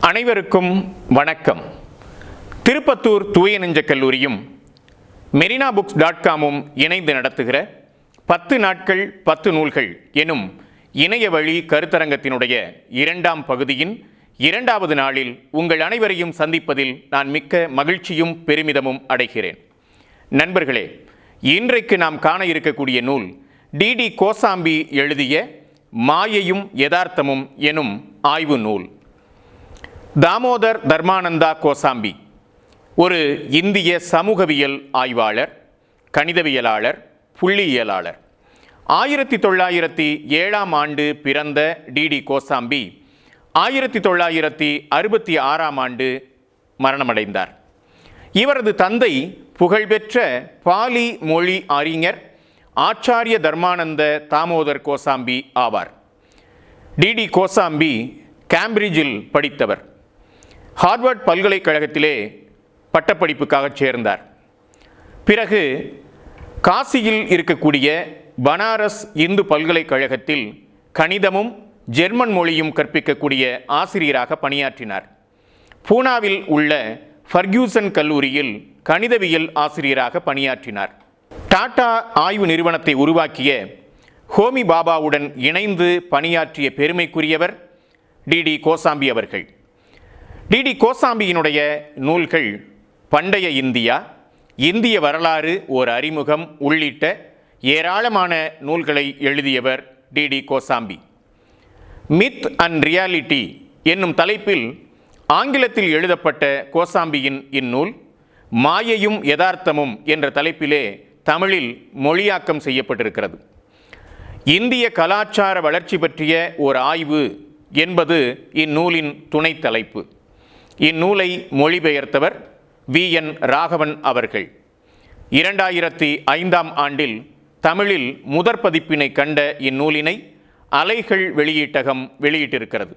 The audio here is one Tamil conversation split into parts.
அனைவருக்கும் வணக்கம். திருப்பத்தூர் தூய நெஞ்ச கல்லூரியும் மெரினாபுக்ஸ்.com இணைந்து நடத்துகிற 10 நாட்கள் 10 நூல்கள் எனும் இணைய வழி கருத்தரங்கத்தினுடைய 2ஆம் பகுதியின் 2வது நாளில் உங்கள் அனைவரையும் சந்திப்பதில் நான் மிக்க மகிழ்ச்சியும் பெருமிதமும் அடைகிறேன். நண்பர்களே, இன்றைக்கு நாம் காண இருக்கக்கூடிய நூல் டி கோசாம்பி எழுதிய மாயையும் யதார்த்தமும் எனும் ஆய்வு நூல். தாமோதர் தர்மானந்தா கோசாம்பி ஒரு இந்திய சமூகவியல் ஆய்வாளர், கணிதவியலாளர், புள்ளியியலாளர். 1907ஆம் ஆண்டு பிறந்த டி கோசாம்பி 1966ஆம் ஆண்டு மரணமடைந்தார். இவரது தந்தை புகழ்பெற்ற பாலி மொழி அறிஞர் ஆச்சாரிய தர்மானந்த தாமோதர் கோசாம்பி ஆவார். டி கோசாம்பி கேம்பிரிட்ஜில் படித்தவர். ஹார்வர்ட் பல்கலைக்கழகத்திலே பட்டப்படிப்புக்காக சேர்ந்தார். பிறகு காசியில் இருக்கக்கூடிய பனாரஸ் இந்து பல்கலைக்கழகத்தில் கணிதமும் ஜெர்மன் மொழியும் கற்பிக்கக்கூடிய ஆசிரியராக பணியாற்றினார். பூனாவில் உள்ள ஃபர்கியூசன் கல்லூரியில் கணிதவியல் ஆசிரியராக பணியாற்றினார். டாடா ஆய்வு நிறுவனத்தை உருவாக்கிய ஹோமி பாபாவுடன் இணைந்து பணியாற்றிய பெருமைக்குரியவர் டி கோசாம்பி அவர்கள். டி கோசாம்பியினுடைய நூல்கள் பண்டைய இந்தியா, இந்திய வரலாறு ஓர் அறிமுகம் உள்ளிட்ட ஏராளமான நூல்களை எழுதியவர் D Kosambi. Myth and reality என்னும் தலைப்பில் ஆங்கிலத்தில் எழுதப்பட்ட கோசாம்பியின் இந்நூல் மாயையும் யதார்த்தமும் என்ற தலைப்பிலே தமிழில் மொழியாக்கம் செய்யப்பட்டிருக்கிறது. இந்திய கலாச்சார வளர்ச்சி பற்றிய ஓர் ஆய்வு என்பது இந்நூலின் துணை தலைப்பு. இந்நூலை மொழிபெயர்த்தவர் வி.என். ராகவன் அவர்கள். 2005ஆம் ஆண்டில் தமிழில் முதற் பதிப்பினை கண்ட இந்நூலினை அலைகள் வெளியீட்டகம் வெளியிட்டிருக்கிறது.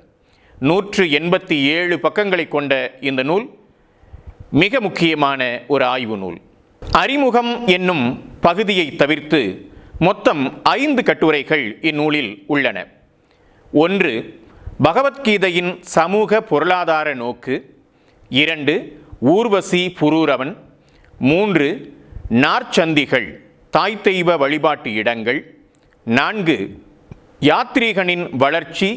187 பக்கங்களை கொண்ட இந்த நூல் மிக முக்கியமான ஒரு ஆய்வு நூல். அறிமுகம் என்னும் பகுதியை தவிர்த்து மொத்தம் 5 கட்டுரைகள் இந்நூலில் உள்ளன. 1. பகவத்கீதையின் சமூக பொருளாதார நோக்கு. 2. ஊர்வசி புரூரவன். 3. நாற்சந்திகள் தாய் தெய்வ வழிபாட்டு இடங்கள். 4. யாத்ரீகனின் வளர்ச்சி,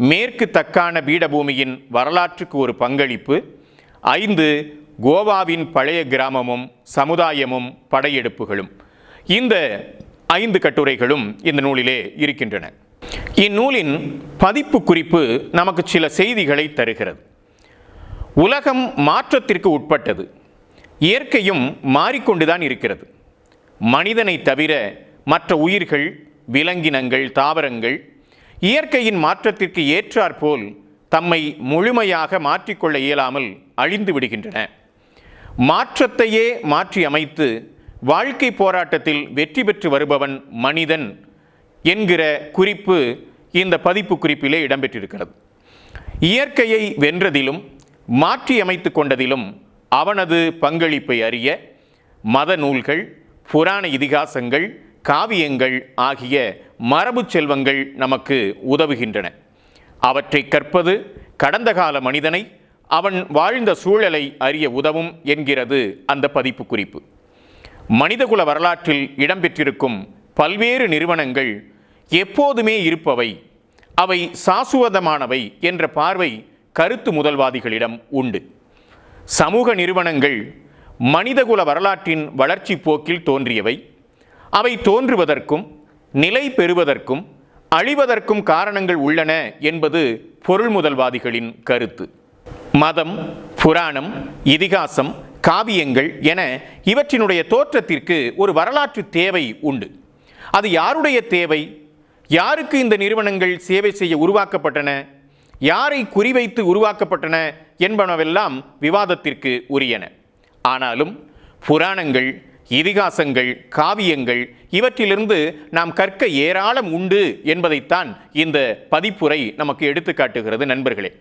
மேற்கு தக்கான பீடபூமியின் வரலாற்றுக்கு ஒரு பங்களிப்பு. 5. கோவாவின் பழைய கிராமமும் சமுதாயமும் படையெடுப்புகளும். இந்த 5 கட்டுரைகளும் இந்த நூலிலே இருக்கின்றன. இந்நூலின் பதிப்பு குறிப்பு நமக்கு சில செய்திகளை தருகிறது. உலகம் மாற்றத்திற்கு உட்பட்டது. இயற்கையும் மாறிக்கொண்டுதான் இருக்கிறது. மனிதனை தவிர மற்ற உயிர்கள், விலங்கினங்கள், தாவரங்கள் இயற்கையின் மாற்றத்திற்கு ஏற்றாற்போல் தம்மை முழுமையாக மாற்றிக்கொள்ள இயலாமல் அழிந்து விடுகின்றன. மாற்றத்தையே மாற்றி அமைத்து வாழ்க்கை போராட்டத்தில் வெற்றி பெற்று வருபவன் மனிதன் என்கிற குறிப்பு இந்த பதிப்பு குறிப்பிலே இடம்பெற்றிருக்கிறது. இயற்கையை வென்றதிலும் மாற்றி அமைத்து கொண்டதிலும் அவனது பங்களிப்பை அறிய மத நூல்கள், புராண இதிகாசங்கள், காவியங்கள் ஆகிய மரபு செல்வங்கள் நமக்கு உதவுகின்றன. அவற்றை கற்பது கடந்த கால மனிதனை அவன் வாழ்ந்த சூழலை அறிய உதவும் என்கிறது அந்த பதிப்பு குறிப்பு. மனிதகுல வரலாற்றில் இடம்பெற்றிருக்கும் பல்வேறு நிறுவனங்கள் எப்போதுமே இருப்பவை, அவை சாசுவதமானவை என்ற பார்வை கருத்து முதல்வாதிகளிடம் உண்டு. சமூக நிறுவனங்கள் மனிதகுல வரலாற்றின் வளர்ச்சி போக்கில் தோன்றியவை. அவை தோன்றுவதற்கும் நிலை பெறுவதற்கும் அழிவதற்கும் காரணங்கள் உள்ளன என்பது பொருள் முதல்வாதிகளின் கருத்து. மதம், புராணம், இதிகாசம், காவியங்கள் என இவற்றினுடைய தோற்றத்திற்கு ஒரு வரலாற்று தேவை உண்டு. அது யாருடைய தேவை? யாருக்கு இந்த நிறுவனங்கள் சேவை செய்ய உருவாக்கப்பட்டன? யாரை குறிவைத்து உருவாக்கப்பட்டன என்பனவெல்லாம் விவாதத்திற்கு உரியன. ஆனாலும் புராணங்கள், இதிகாசங்கள், காவியங்கள் இவற்றிலிருந்து நாம் கற்க ஏராளம் உண்டு என்பதைத்தான் இந்த பதிப்புரை நமக்கு எடுத்துக்காட்டுகிறது. நண்பர்களே,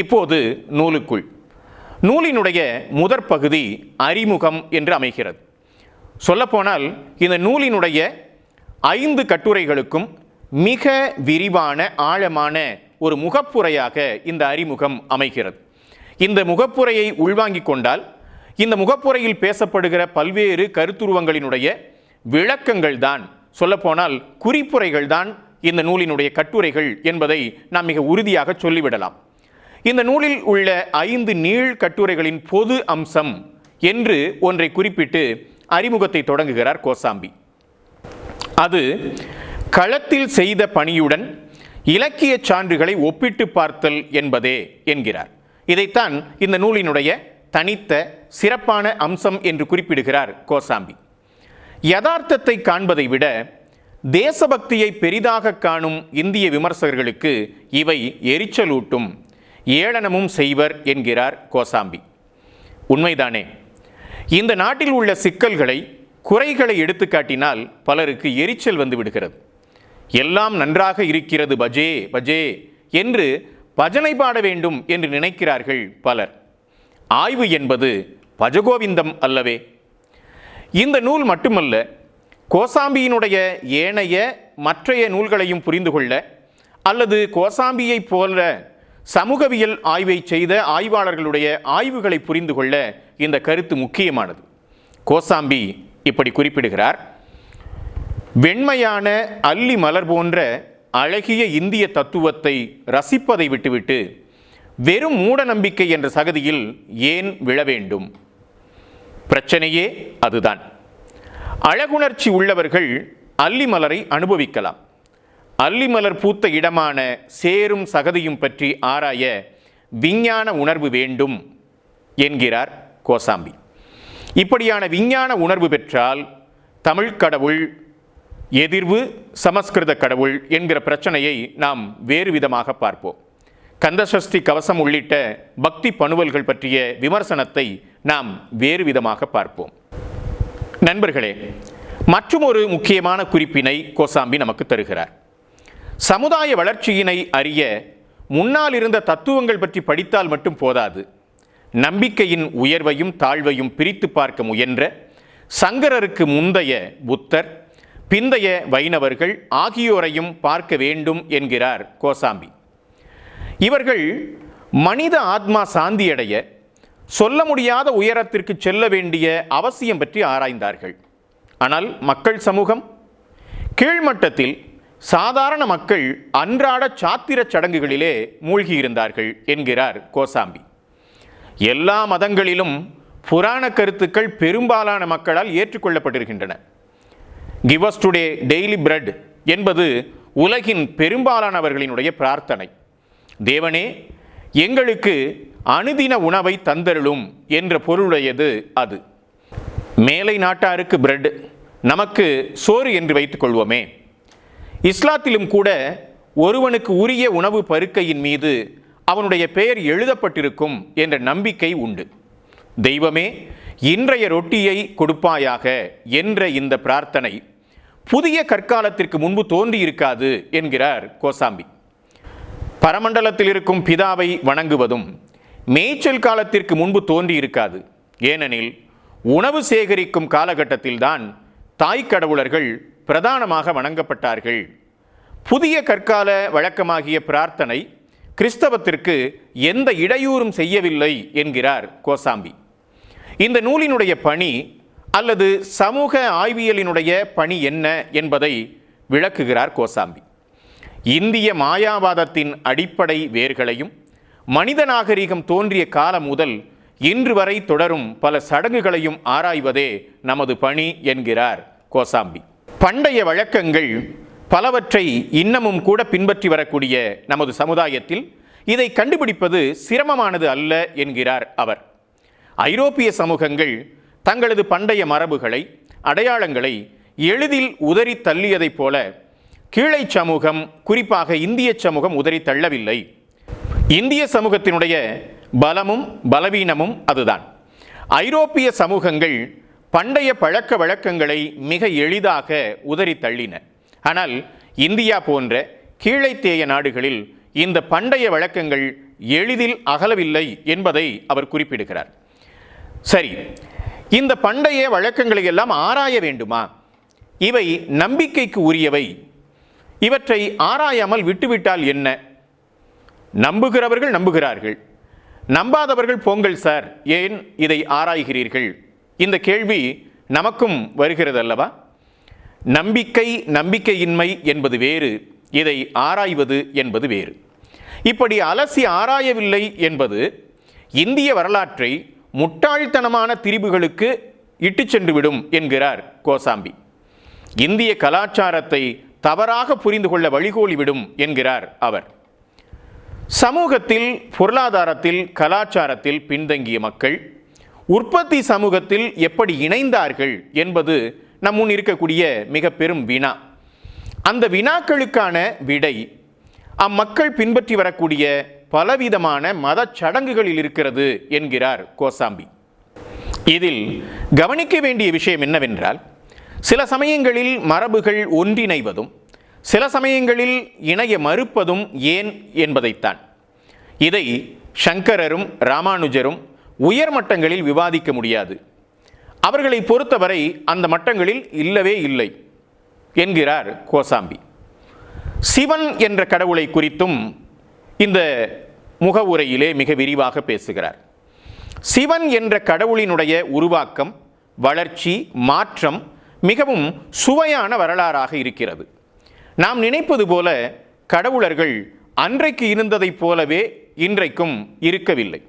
இப்போது நூலுக்குள். நூலினுடைய முதற் பகுதி அறிமுகம் என்று அமைகிறது. சொல்லப்போனால் இந்த நூலினுடைய 5 கட்டுரைகளுக்கும் மிக விரிவான ஆழமான ஒரு முகப்புரையாக இந்த அறிமுகம் அமைகிறது. இந்த முகப்புரையை உள்வாங்கிக் கொண்டால் இந்த முகப்புரையில் பேசப்படுகிற பல்வேறு கருத்துருவங்களினுடைய விளக்கங்கள் தான், சொல்லப்போனால் குறிப்புரைகள் தான் இந்த நூலினுடைய கட்டுரைகள் என்பதை நாம் மிக உறுதியாக சொல்லிவிடலாம். இந்த நூலில் உள்ள 5 நீள் கட்டுரைகளின் பொது அம்சம் என்று ஒன்றை குறிப்பிட்டு அறிமுகத்தை தொடங்குகிறார் கோசாம்பி. அது களத்தில் செய்த பணியுடன் இலக்கிய சான்றுகளை ஒப்பிட்டு பார்த்தல் என்பதே என்கிறார். இதைத்தான் இந்த நூலினுடைய தனித்த சிறப்பான அம்சம் என்று குறிப்பிடுகிறார் கோசாம்பி. யதார்த்தத்தை காண்பதை விட தேசபக்தியை பெரிதாக காணும் இந்திய விமர்சகர்களுக்கு இவை எரிச்சலூட்டும், ஏளனமும் செய்வர் என்கிறார் கோசாம்பி. உண்மைதானே? இந்த நாட்டில் உள்ள சிக்கல்களை, குறைகளை எடுத்து காட்டினால் பலருக்கு எரிச்சல் வந்து விடுகிறது. எல்லாம் நன்றாக இருக்கிறது பஜே பஜே என்று பஜனை பாட வேண்டும் என்று நினைக்கிறார்கள் பலர். ஆய்வு என்பது பஜகோவிந்தம் அல்லவே. இந்த நூல் மட்டுமல்ல, கோசாம்பியினுடைய ஏனைய மற்றைய நூல்களையும் புரிந்து கொள்ள, அல்லது கோசாம்பியை போல சமூகவியல் ஆய்வை செய்த ஆய்வாளர்களுடைய ஆய்வுகளை புரிந்து கொள்ள இந்த கருத்து முக்கியமானது. கோசாம்பி இப்படி குறிப்பிடுகிறார்: வெண்மையான அல்லி மலர் போன்ற அழகிய இந்திய தத்துவத்தை ரசிப்பதை விட்டுவிட்டு வெறும் மூட நம்பிக்கை என்ற சகதியில் ஏன் விழ வேண்டும்? பிரச்சனையே அதுதான். அழகுணர்ச்சி உள்ளவர்கள் அல்லி மலரை அனுபவிக்கலாம். அல்லி மலர் பூத்த இடமான சேரும் சகதியும் பற்றி ஆராய விஞ்ஞான உணர்வு வேண்டும் என்கிறார் கோசாம்பி. இப்படியான விஞ்ஞான உணர்வு பெற்றால் தமிழ் கடவுள் எதிர்வு, சமஸ்கிருத கடவுள் என்கிற பிரச்சனையை நாம் வேறு விதமாக பார்ப்போம். கந்தசஷ்டி கவசம் உள்ளிட்ட பக்தி பணுவல்கள் பற்றிய விமர்சனத்தை நாம் வேறு விதமாக பார்ப்போம். நண்பர்களே, மற்றும் ஒரு முக்கியமான குறிப்பினை கோசாம்பி நமக்கு தருகிறார். சமுதாய வளர்ச்சியினை அறிய முன்னால் இருந்த தத்துவங்கள் பற்றி படித்தால் மட்டும் போதாது, நம்பிக்கையின் உயர்வையும் தாழ்வையும் பிரித்து பார்க்க முயன்ற சங்கரருக்கு முந்தைய புத்தர், பிந்தைய வைணவர்கள் ஆகியோரையும் பார்க்க வேண்டும் என்கிறார் கோசாம்பி. இவர்கள் மனித ஆத்மா சாந்தியடைய சொல்ல முடியாத உயரத்திற்கு செல்ல வேண்டிய அவசியம் பற்றி ஆராய்ந்தார்கள். ஆனால் மக்கள் சமூகம் கீழ்மட்டத்தில் சாதாரண மக்கள் அன்றாட சாத்திர சடங்குகளிலே மூழ்கியிருந்தார்கள் என்கிறார் கோசாம்பி. எல்லா மதங்களிலும் புராண கருத்துக்கள் பெரும்பாலான மக்களால் ஏற்றுக்கொள்ளப்பட்டிருக்கின்றன. Give us today daily bread என்பது உலகின் பெரும்பாலானவர்களினுடைய பிரார்த்தனை. தேவனே, எங்களுக்கு அனுதின உணவை தந்தருளும் என்ற பொருளுடையது அது. மேலை நாட்டாருக்கு பிரெட், நமக்கு சோறு என்று வைத்துக் கொள்வோமே. இஸ்லாத்திலும் கூட ஒருவனுக்கு உரிய உணவு பருக்கையின் மீது அவனுடைய பெயர் எழுதப்பட்டிருக்கும் என்ற நம்பிக்கை உண்டு. தெய்வமே, இன்றைய ரொட்டியை கொடுப்பாயாக என்ற இந்த பிரார்த்தனை புதிய கற்காலத்திற்கு முன்பு தோன்றியிருக்காது என்கிறார் கோசாம்பி. பரமண்டலத்தில் இருக்கும் பிதாவை வணங்குவதும் மேய்ச்சல் காலத்திற்கு முன்பு தோன்றியிருக்காது. ஏனெனில் உணவு சேகரிக்கும் காலகட்டத்தில்தான் தாய் கடவுளர்கள் பிரதானமாக வணங்கப்பட்டார்கள். புதிய கற்கால வழக்கமாகிய பிரார்த்தனை கிறிஸ்தவத்திற்கு எந்த இடையூறும் செய்யவில்லை என்கிறார் கோசாம்பி. இந்த நூலினுடைய பணி அல்லது சமூக ஆய்வியலினுடைய பணி என்ன என்பதை விளக்குகிறார் கோசாம்பி. இந்திய மாயாவாதத்தின் அடிப்படை வேர்களையும் மனித நாகரிகம் தோன்றிய காலம் முதல் இன்று வரை தொடரும் பல சடங்குகளையும் ஆராய்வதே நமது பணி என்கிறார் கோசாம்பி. பண்டைய வழக்கங்கள் பலவற்றை இன்னமும் கூட பின்பற்றி வரக்கூடிய நமது சமுதாயத்தில் இதை கண்டுபிடிப்பது சிரமமானது அல்ல என்கிறார் அவர். ஐரோப்பிய சமூகங்கள் தங்களது பண்டைய மரபுகளை, அடையாளங்களை எளிதில் உதறி தள்ளியதைப் போல கீழை சமூகம், குறிப்பாக இந்திய சமூகம் உதறி தள்ளவில்லை. இந்திய சமூகத்தினுடைய பலமும் பலவீனமும் அதுதான். ஐரோப்பிய சமூகங்கள் பண்டைய பழக்க வழக்கங்களை மிக எளிதாக உதறி தள்ளின. ஆனால் இந்தியா போன்ற கீழைத்தேய நாடுகளில் இந்த பண்டைய வழக்கங்கள் எளிதில் அகலவில்லை என்பதை அவர் குறிப்பிடுகிறார். சரி, இந்த பண்டைய வழக்கங்களை எல்லாம் ஆராய வேண்டுமா? இவை நம்பிக்கைக்கு உரியவை. இவற்றை ஆராயாமல் விட்டுவிட்டால் என்ன? நம்புகிறவர்கள் நம்புகிறார்கள், நம்பாதவர்கள் போங்கள் சார், ஏன் இதை ஆராய்கிறீர்கள்? இந்த கேள்வி நமக்கும் வருகிறது அல்லவா? நம்பிக்கை நம்பிக்கையின்மை என்பது வேறு, இதை ஆராய்வது என்பது வேறு. இப்படி அலசி ஆராயவில்லை என்பது இந்திய வரலாற்றை முட்டாள்தனமான திரிபுகளுக்கு இட்டு சென்றுவிடும் என்கிறார் கோசாம்பி. இந்திய கலாச்சாரத்தை தவறாக புரிந்து கொள்ள வழிகோலிவிடும் என்கிறார் அவர். சமூகத்தில், பொருளாதாரத்தில், கலாச்சாரத்தில் பின்தங்கிய மக்கள் உற்பத்தி சமூகத்தில் எப்படி இணைந்தார்கள் என்பது நம் முன் இருக்கக்கூடிய மிக பெரும் வினா. அந்த வினாக்களுக்கான விடை அம்மக்கள் பின்பற்றி வரக்கூடிய பலவிதமான மத சடங்குகளில் இருக்கிறது என்கிறார் கோசாம்பி. இதில் கவனிக்க வேண்டிய விஷயம் என்னவென்றால், சில சமயங்களில் மரபுகள் ஒன்றிணைவதும் சில சமயங்களில் இணைய மறுப்பதும் ஏன் என்பதைத்தான். இதை சங்கரரும் ராமானுஜரும் உயர் மட்டங்களில் விவாதிக்க முடியாது. அவர்களை பொறுத்தவரை அந்த மட்டங்களில் இல்லவே இல்லை என்கிறார் கோசாம்பி. சிவன் என்ற கடவுளை குறித்தும் இந்த முகவுரையிலே மிக விரிவாக பேசுகிறார். சிவன் என்ற கடவுளினுடைய உருவாக்கம், வளர்ச்சி, மாற்றம் மிகவும் சுவையான வரலாறாக இருக்கிறது. நாம் நினைப்பது போல கடவுளர்கள் அன்றைக்கு இருந்ததைப் போலவே இன்றைக்கும் இருக்கவில்லை.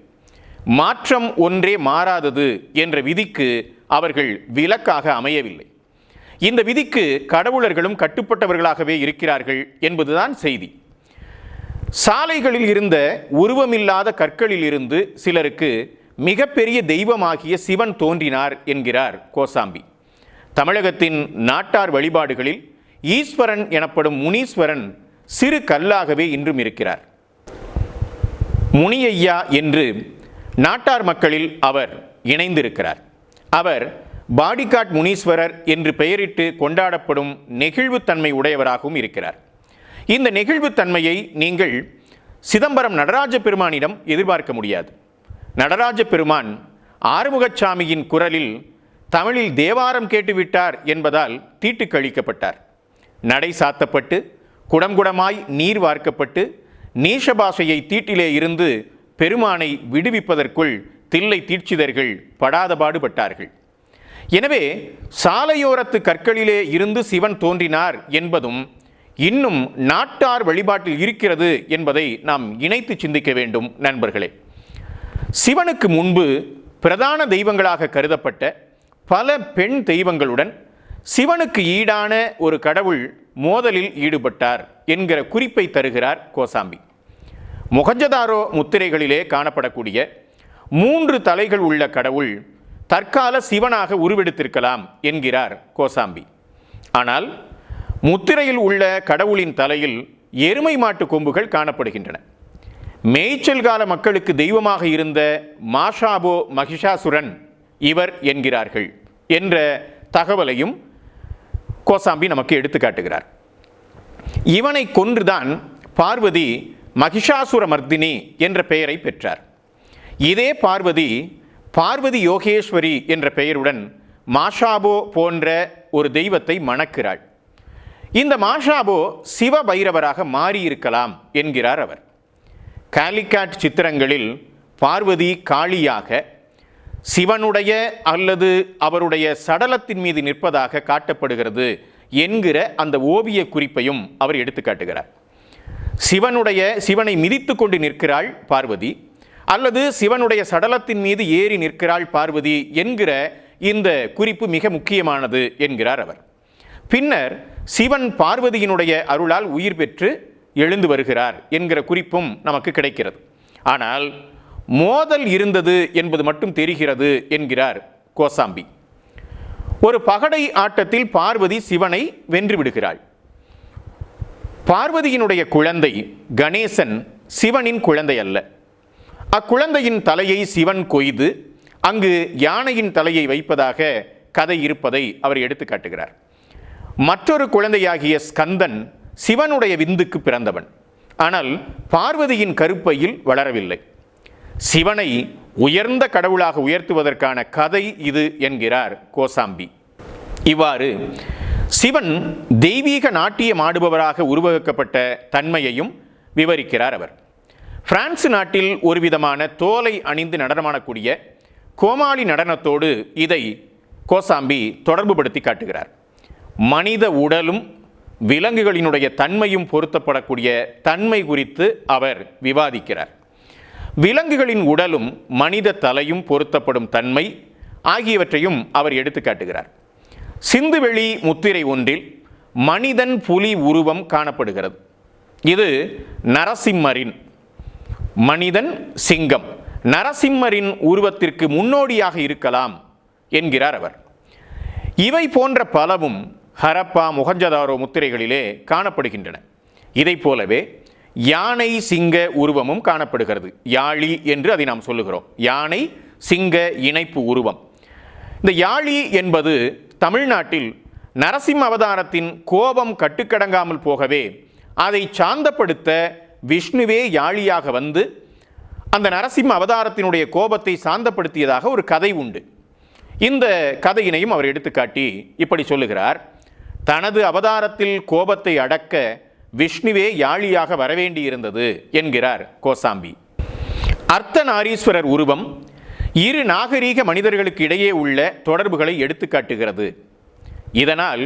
மாற்றம் ஒன்றே மாறாதது என்ற விதிக்கு அவர்கள் விலக்காக அமையவில்லை. இந்த விதிக்கு கடவுளர்களும் கட்டுப்பட்டவர்களாகவே இருக்கிறார்கள் என்பதுதான் செய்தி. சாலைகளில் இருந்த உருவமில்லாத கற்களில் இருந்து சிலருக்கு மிகப்பெரிய தெய்வமாகிய சிவன் தோன்றினார் என்கிறார் கோசாம்பி. தமிழகத்தின் நாட்டார் வழிபாடுகளில் ஈஸ்வரன் எனப்படும் முனீஸ்வரன் சிறு கல்லாகவே இன்றும் இருக்கிறார். முனியையா என்று நாட்டார் மக்களில் அவர் இணைந்திருக்கிறார். அவர் பாடிகாட் முனீஸ்வரர் என்று பெயரிட்டு கொண்டாடப்படும் நெகிழ்வுத்தன்மை உடையவராகவும் இருக்கிறார். இந்த நெகிழ்வுத்தன்மையை நீங்கள் சிதம்பரம் நடராஜ பெருமானிடம் எதிர்பார்க்க முடியாது. நடராஜ பெருமான் ஆறுமுகசாமியின் குரலில் தமிழில் தேவாரம் கேட்டுவிட்டார் என்பதால் தீட்டு கழிக்கப்பட்டார். நடை சாத்தப்பட்டு குடம்குடமாய் நீர் வார்க்கப்பட்டு நீஷபாஷையை தீட்டிலே இருந்து பெருமானை விடுவிப்பதற்குள் தில்லை தீட்சிதர்கள் படாத பாடுபட்டார்கள். எனவே சாலையோரத்து கற்களிலே இருந்து சிவன் தோன்றினார் என்பதும் இன்னும் நாட்டார் வழிபாட்டில் இருக்கிறது என்பதை நாம் இணைத்து சிந்திக்க வேண்டும் நண்பர்களே. சிவனுக்கு முன்பு பிரதான தெய்வங்களாக கருதப்பட்ட பல பெண் தெய்வங்களுடன் சிவனுக்கு ஈடான ஒரு கடவுள் மோதலில் ஈடுபட்டார் என்கிற குறிப்பை தருகிறார் கோசாம்பி. மொஹஞ்சதாரோ முத்திரைகளிலே காணப்படக்கூடிய 3 தலைகள் உள்ள கடவுள் தற்கால சிவனாக உருவெடுத்திருக்கலாம் என்கிறார் கோசாம்பி. ஆனால் முத்திரையில் உள்ள கடவுளின் தலையில் எருமை மாட்டு கொம்புகள் காணப்படுகின்றன. மேய்ச்சல் கால மக்களுக்கு தெய்வமாக இருந்த மாஷாபோ மகிஷாசுரன் இவர் என்கிறார்கள் என்ற தகவலையும் கோசாம்பி நமக்கு எடுத்து காட்டுகிறார். இவனை கொன்றுதான் பார்வதி மகிஷாசுர மர்தினி என்ற பெயரை பெற்றார். இதே பார்வதி யோகேஸ்வரி என்ற பெயருடன் மாஷாபோ போன்ற ஒரு தெய்வத்தை மணக்கிறாள். இந்த மாஷாபோ சிவ பைரவராக மாறியிருக்கலாம் என்கிறார் அவர். காலிகாட் சித்திரங்களில் பார்வதி காளியாக சிவனுடைய அல்லது அவருடைய சடலத்தின் மீது நிற்பதாக காட்டப்படுகிறது என்கிற அந்த ஓவிய குறிப்பையும் அவர் எடுத்துக்காட்டுகிறார். சிவனை மிதித்து கொண்டு நிற்கிறாள் பார்வதி, அல்லது சிவனுடைய சடலத்தின் மீது ஏறி நிற்கிறாள் பார்வதி என்கிற இந்த குறிப்பு மிக முக்கியமானது என்கிறார் அவர். பின்னர் சிவன் பார்வதியினுடைய அருளால் உயிர் பெற்று எழுந்து வருகிறார் என்கிற குறிப்பும் நமக்கு கிடைக்கிறது. ஆனால் மோதல் இருந்தது என்பது மட்டும் தெரிகிறது என்கிறார் கோசாம்பி. ஒரு பகடை ஆட்டத்தில் பார்வதி சிவனை வென்று விடுகிறாள். பார்வதியினுடைய குழந்தை கணேசன் சிவனின் குழந்தை அல்ல. அக்குழந்தையின் தலையை சிவன் கொய்து அங்கு யானையின் தலையை வைப்பதாக கதை இருப்பதை அவர் எடுத்து காட்டுகிறார். மற்றொரு குழந்தையாகிய ஸ்கந்தன் சிவனுடைய விந்துக்கு பிறந்தவன். ஆனால் பார்வதியின் கருப்பையில் வளரவில்லை. சிவனை உயர்ந்த கடவுளாக உயர்த்துவதற்கான கதை இது என்கிறார் கோசாம்பி. இவ்வாறு சிவன் தெய்வீக நாட்டியம் ஆடுபவராக உருவகிக்கப்பட்ட தன்மையையும் விவரிக்கிறார் அவர். பிரான்ஸ் நாட்டில் ஒரு விதமான தோலை அணிந்து நடனமாடக்கூடிய கோமாளி நடனத்தோடு இதை கோசாம்பி தொடர்புபடுத்தி காட்டுகிறார். மனித உடலும் விலங்குகளினுடைய தன்மையும் பொருத்தப்படக்கூடிய தன்மை குறித்து அவர் விவாதிக்கிறார். விலங்குகளின் உடலும் மனித தலையும் பொருத்தப்படும் தன்மை ஆகியவற்றையும் அவர் எடுத்து காட்டுகிறார். சிந்துவெளி முத்திரை ஒன்றில் மனிதன் புலி உருவம் காணப்படுகிறது. இது நரசிம்மரின், மனிதன் சிங்கம், நரசிம்மரின் உருவத்திற்கு முன்னோடியாக இருக்கலாம் என்கிறார் அவர். இவை போன்ற பலவும் ஹரப்பா மொஹஞ்சதாரோ முத்திரைகளிலே காணப்படுகின்றன. இதை போலவே யானை சிங்க உருவமும் காணப்படுகிறது. யாழி என்று அதை நாம் சொல்லுகிறோம். யானை சிங்க இணைப்பு உருவம். இந்த யாழி என்பது தமிழ்நாட்டில் நரசிம்ம அவதாரத்தின் கோபம் கட்டுக்கடங்காமல் போகவே அதை சாந்தப்படுத்த விஷ்ணுவே யாழியாக வந்து அந்த நரசிம்ம அவதாரத்தினுடைய கோபத்தை சாந்தப்படுத்தியதாக ஒரு கதை உண்டு. இந்த கதையினையும் அவர் எடுத்துக்காட்டி இப்படி சொல்லுகிறார். தனது அவதாரத்தில் கோபத்தை அடக்க விஷ்ணுவே யாழியாக வரவேண்டியிருந்தது என்கிறார் கோசாம்பி. அர்த்தநாரீஸ்வரர் உருவம் இரு நாகரீக மனிதர்களுக்கு இடையே உள்ள தொடர்புகளை எடுத்துக்காட்டுகிறது. இதனால்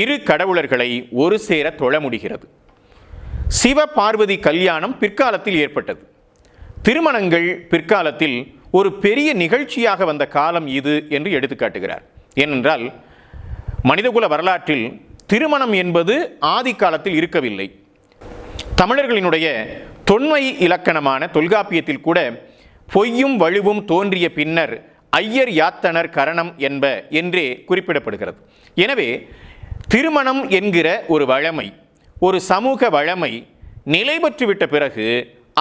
இரு கடவுளர்களை ஒரு சேர தொழ முடிகிறது. சிவ பார்வதி கல்யாணம் பிற்காலத்தில் ஏற்பட்டது. திருமணங்கள் பிற்காலத்தில் ஒரு பெரிய நிகழ்ச்சியாக வந்த காலம் இது என்று எடுத்துக்காட்டுகிறார். ஏனென்றால் மனிதகுல வரலாற்றில் திருமணம் என்பது ஆதி காலத்தில் இருக்கவில்லை. தமிழர்களினுடைய தொன்மை இலக்கணமான தொல்காப்பியத்தில் கூட பொய்யும் வலுவும் தோன்றிய பின்னர் ஐயர் யாத்தனர் கரணம் என்ப என்றே குறிப்பிடப்படுகிறது. எனவே திருமணம் என்கிற ஒரு வழமை, ஒரு சமூக வழமை நிலை பெற்றுவிட்ட பிறகு,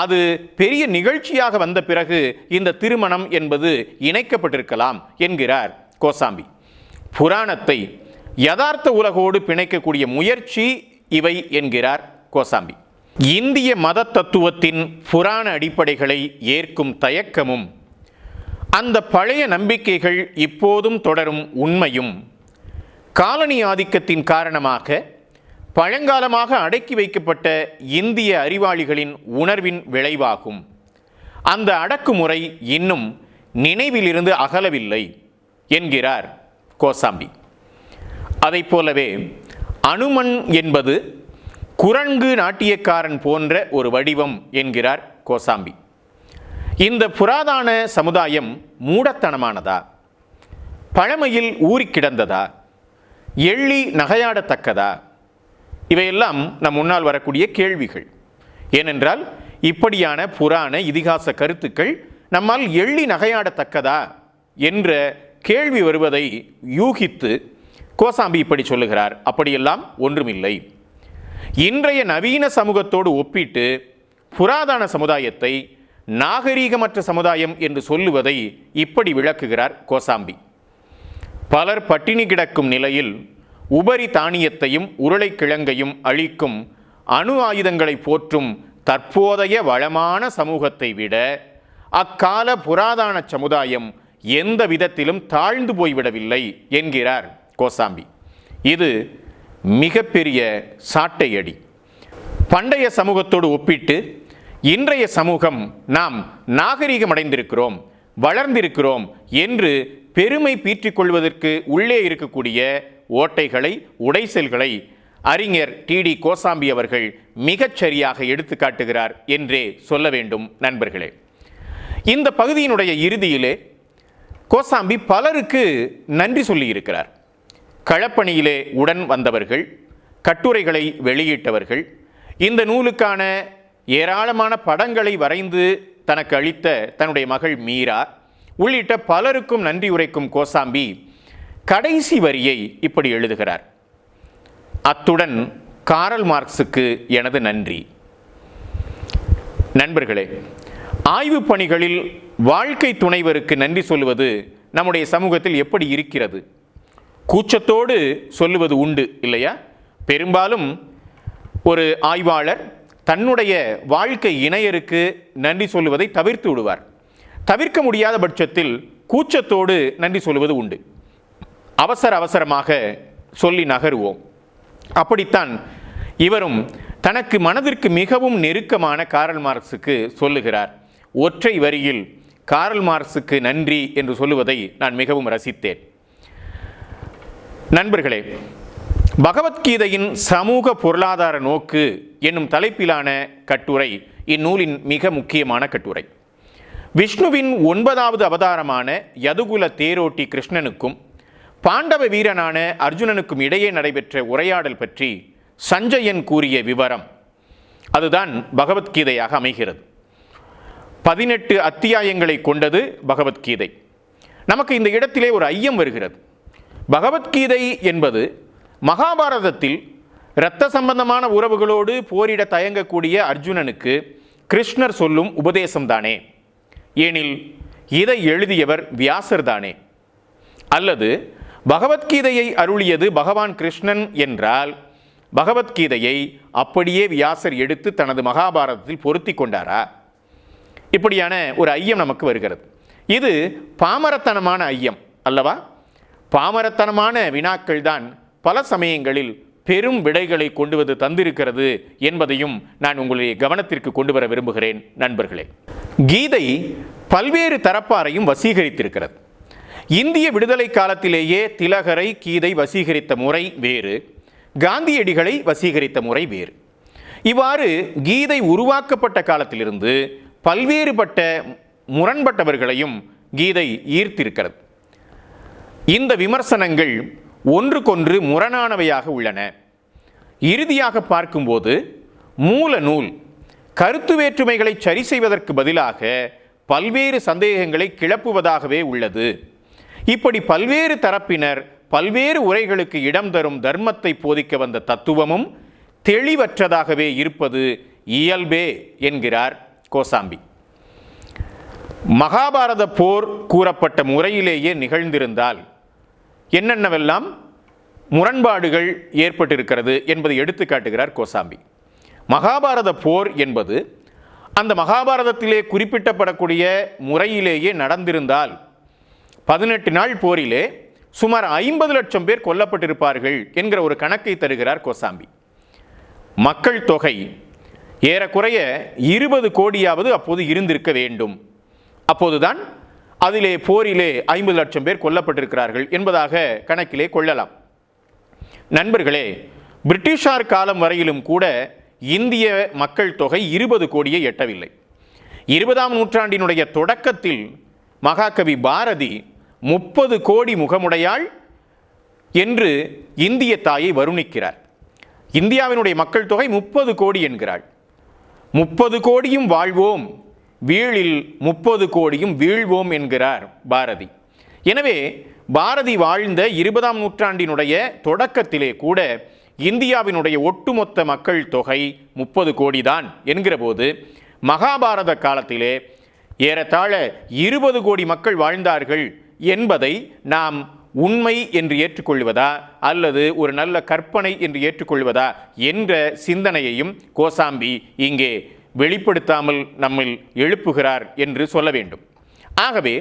அது பெரிய நிகழ்ச்சியாக வந்த பிறகு இந்த திருமணம் என்பது இணைக்கப்பட்டிருக்கலாம் என்கிறார் கோசாம்பி. புராணத்தை யதார்த்த உலகோடு பிணைக்கக்கூடிய முயற்சி இவை என்கிறார் கோசாம்பி. இந்திய மத தத்துவத்தின் புராண அடிப்படைகளை ஏற்கும் தயக்கமும் அந்த பழைய நம்பிக்கைகள் இப்போதும் தொடரும் உண்மையும் காலனி ஆதிக்கத்தின் காரணமாக பழங்காலமாக அடக்கி வைக்கப்பட்ட இந்திய அறிவாளிகளின் உணர்வின் விளைவாகும். அந்த அடக்குமுறை இன்னும் நினைவிலிருந்து அகலவில்லை என்கிறார் கோசாம்பி. அதை போலவே அனுமன் என்பது குரங்கு நாட்டியக்காரன் போன்ற ஒரு வடிவம் என்கிறார் கோசாம்பி. இந்த புராதன சமுதாயம் மூடத்தனமானதா, பழமையில் ஊறி கிடந்ததா, எள்ளி நகையாடத்தக்கதா? இவையெல்லாம் நம் முன்னால் வரக்கூடிய கேள்விகள். ஏனென்றால் இப்படியான புராண இதிகாச கருத்துக்கள் நம்மால் எள்ளி நகையாடத்தக்கதா என்ற கேள்வி வருவதை யூகித்து கோசாம்பி இப்படி சொல்லுகிறார். அப்படியெல்லாம் ஒன்றுமில்லை. இன்றைய நவீன சமூகத்தோடு ஒப்பிட்டு புராதன சமுதாயத்தை நாகரீகமற்ற சமுதாயம் என்று சொல்லுவதை இப்படி விளக்குகிறார் கோசாம்பி. பலர் பட்டினி கிடக்கும் நிலையில் உபரி தானியத்தையும் உருளைக்கிழங்கையும் அளிக்கும் அணு ஆயுதங்களை போற்றும் தற்போதைய வளமான சமூகத்தை விட அக்கால புராதன சமுதாயம் எந்த விதத்திலும் தாழ்ந்து போய்விடவில்லை என்கிறார் கோசாம்பி. இது மிகப்பெரிய சாட்டையடி. பண்டைய சமூகத்தோடு ஒப்பிட்டு இன்றைய சமூகம் நாம் நாகரீகம் அடைந்திருக்கிறோம், வளர்ந்திருக்கிறோம் என்று பெருமை பீற்றிக்கொள்வதற்கு உள்ளே இருக்கக்கூடிய ஓட்டைகளை, உடைசல்களை அறிஞர் டி.டி. கோசாம்பி அவர்கள் மிகச்சரியாக எடுத்து காட்டுகிறார் என்றே சொல்ல வேண்டும். நண்பர்களே, இந்த பகுதியினுடைய இறுதியிலே கோசாம்பி பலருக்கு நன்றி சொல்லியிருக்கிறார். களப்பணியிலே உடன் வந்தவர்கள், கட்டுரைகளை வெளியிட்டவர்கள், இந்த நூலுக்கான ஏராளமான படங்களை வரைந்து தனக்கு அளித்த தன்னுடைய மகள் மீரா உள்ளிட்ட பலருக்கும் நன்றி உரைக்கும் கோசாம்பி கடைசி வரியை இப்படி எழுதுகிறார். அத்துடன் காரல் மார்க்ஸுக்கு எனது நன்றி. நண்பர்களே, ஆய்வு பணிகளில் வாழ்க்கை துணைவருக்கு நன்றி சொல்லுவது நம்முடைய சமூகத்தில் எப்படி இருக்கிறது? கூச்சத்தோடு சொல்லுவது உண்டு இல்லையா? பெரும்பாலும் ஒரு ஆய்வாளர் தன்னுடைய வாழ்க்கை இணையருக்கு நன்றி சொல்லுவதை தவிர்த்து விடுவார். தவிர்க்க முடியாத பட்சத்தில் கூச்சத்தோடு நன்றி சொல்லுவது உண்டு. அவசரமாக சொல்லி நகருவோம். அப்படித்தான் இவரும் தனக்கு மனதிற்கு மிகவும் நெருக்கமான காரல் மார்க்ஸுக்கு சொல்லுகிறார். ஒற்றை வரியில் காரல் மார்க்ஸுக்கு நன்றி என்று சொல்லுவதை நான் மிகவும் ரசித்தேன். நண்பர்களே, பகவத்கீதையின் சமூக பொருளாதார நோக்கு என்னும் தலைப்பிலான கட்டுரை இந்நூலின் மிக முக்கியமான கட்டுரை. விஷ்ணுவின் 9வது அவதாரமான யதுகுல தேரோட்டி கிருஷ்ணனுக்கும் பாண்டவ வீரனான அர்ஜுனனுக்கும் இடையே நடைபெற்ற உரையாடல் பற்றி சஞ்சயன் கூறிய விவரம் அதுதான் பகவத்கீதையாக அமைகிறது. 18 அத்தியாயங்களை கொண்டது பகவத்கீதை. நமக்கு இந்த இடத்திலே ஒரு ஐயம் வருகிறது. பகவத்கீதை என்பது மகாபாரதத்தில் இரத்த சம்பந்தமான உறவுகளோடு போரிட தயங்கக்கூடிய அர்ஜுனனுக்கு கிருஷ்ணர் சொல்லும் உபதேசம்தானே? ஏனில் இதை எழுதியவர் வியாசர் தானே? அல்லது பகவத்கீதையை அருளியது பகவான் கிருஷ்ணன் என்றால் பகவத்கீதையை அப்படியே வியாசர் எடுத்து தனது மகாபாரதத்தில் பொருத்தி கொண்டாரா? இப்படியான ஒரு ஐயம் நமக்கு வருகிறது. இது பாமரத்தனமான ஐயம் அல்லவா? பாமரத்தனமான வினாக்கள் தான் பல சமயங்களில் பெரும் விடைகளை கொண்டு வந்து தந்திருக்கிறது என்பதையும் நான் உங்களுடைய கவனத்திற்கு கொண்டு வர விரும்புகிறேன். நண்பர்களே, கீதை பல்வேறு தரப்பாரையும் வசீகரித்திருக்கிறது. இந்திய விடுதலை காலத்திலேயே திலகரை கீதை வசீகரித்த முறை வேறு, காந்தியடிகளை வசீகரித்த முறை வேறு. இவ்வாறு கீதை உருவாக்கப்பட்ட காலத்திலிருந்து பல்வேறுபட்ட முரண்பட்டவர்களையும் கீதை ஈர்த்திருக்கிறது. இந்த விமர்சனங்கள் ஒன்றுக்கொன்று முரணானவையாக உள்ளன. இறுதியாக பார்க்கும்போது மூல நூல் கருத்து வேற்றுமைகளை சரி செய்வதற்கு பதிலாக பல்வேறு சந்தேகங்களை கிளப்புவதாகவே உள்ளது. இப்படி பல்வேறு தரப்பினர் பல்வேறு உரைகளுக்கு இடம் தரும் தர்மத்தை போதிக்க வந்த தத்துவமும் தெளிவற்றதாகவே இருப்பது இயல்பே என்கிறார் கோசாம்பி. மகாபாரத போர் கூறப்பட்ட முறையிலேயே நிகழ்ந்திருந்தால் என்னென்னவெல்லாம் முரண்பாடுகள் ஏற்பட்டிருக்கிறது என்பதை எடுத்து காட்டுகிறார் கோசாம்பி. மகாபாரத போர் என்பது அந்த மகாபாரதத்திலே குறிப்பிட்டப்படக்கூடிய முறையிலேயே நடந்திருந்தால் 18 நாள் போரிலே சுமார் 50 லட்சம் பேர் கொல்லப்பட்டிருப்பார்கள் என்கிற ஒரு கணக்கை தருகிறார் கோசாம்பி. மக்கள் தொகை ஏறக்குறைய 20 கோடியாவது அப்போது இருந்திருக்க வேண்டும். அப்போதுதான் அதிலே போரிலே 50 லட்சம் பேர் கொல்லப்பட்டிருக்கிறார்கள் என்பதாக கணக்கிலே கொள்ளலாம். நண்பர்களே, பிரிட்டிஷார் காலம் வரையிலும் கூட இந்திய மக்கள் தொகை 20 கோடியை எட்டவில்லை. 20ஆம் நூற்றாண்டினுடைய தொடக்கத்தில் மகாகவி பாரதி 30 கோடி முகமுடையாள் என்று இந்திய தாயை வருணிக்கிறார். இந்தியாவினுடைய மக்கள் தொகை 30 கோடி என்கிறாள். 30 கோடியும் வாழ்வோம், வீழில் 30 கோடியும் வீழ்வோம் என்கிறார் பாரதி. எனவே பாரதி வாழ்ந்த 20ஆம் நூற்றாண்டினுடைய தொடக்கத்திலே கூட இந்தியாவினுடைய ஒட்டுமொத்த மக்கள் தொகை 30 கோடி தான் என்கிற போது மகாபாரத காலத்திலே ஏறத்தாழ 20 கோடி மக்கள் வாழ்ந்தார்கள் என்பதை நாம் உண்மை என்று ஏற்றுக்கொள்வதா அல்லது ஒரு நல்ல கற்பனை என்று ஏற்றுக்கொள்வதா என்ற சிந்தனையையும் கோசாம்பி இங்கே வெளிப்படுத்தாமல் நம்மில் எழுப்புகிறார் என்று சொல்ல வேண்டும். ஆகவே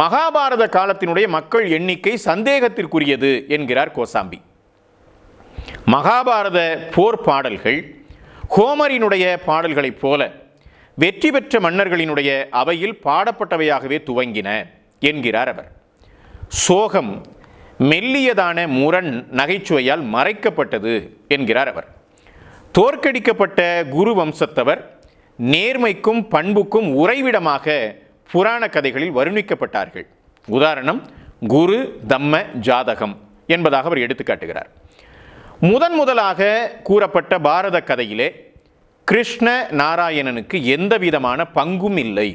மகாபாரத காலத்தினுடைய மக்கள் எண்ணிக்கை சந்தேகத்திற்குரியது என்கிறார் கோசாம்பி. மகாபாரத போர் பாடல்கள் ஹோமரினுடைய பாடல்களைப் போல வெற்றி பெற்ற மன்னர்களினுடைய அவையில் பாடப்பட்டவையாகவே துவங்கின என்கிறார் அவர். சோகம் மெல்லியதான முரண் நகைச்சுவையால் மறைக்கப்பட்டது என்கிறார் அவர். தோற்கடிக்கப்பட்ட குரு வம்சத்தவர் நேர்மைக்கும் பண்புக்கும் உறைவிடமாக புராண கதைகளில் வருணிக்கப்பட்டார்கள். உதாரணம் குரு தம்ம ஜாதகம் என்பதாக அவர் எடுத்துக்காட்டுகிறார். முதலாக கூறப்பட்ட பாரத கதையிலே கிருஷ்ண நாராயணனுக்கு எந்த விதமான பங்கும் இல்லை.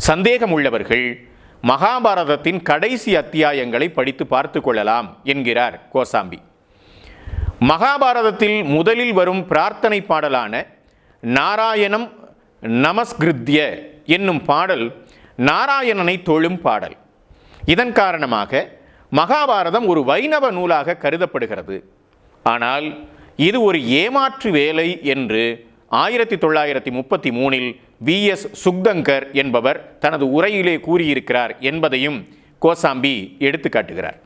சந்தேகம் உள்ளவர்கள் மகாபாரதத்தின் கடைசி அத்தியாயங்களை படித்து பார்த்து கொள்ளலாம் என்கிறார் கோசாம்பி. மகாபாரதத்தில் முதலில் வரும் பிரார்த்தனை பாடலான நாராயணம் நமஸ்கிருத்ய என்னும் பாடல் நாராயணனை தொழும் பாடல். இதன் காரணமாக மகாபாரதம் ஒரு வைணவ நூலாக கருதப்படுகிறது. ஆனால் இது ஒரு ஏமாற்று வேலை என்று 1933 V.S. சுக்தங்கர் என்பவர் தனது உரையிலே கூறியிருக்கிறார் என்பதையும் கோசாம்பி எடுத்துக்காட்டுகிறார்.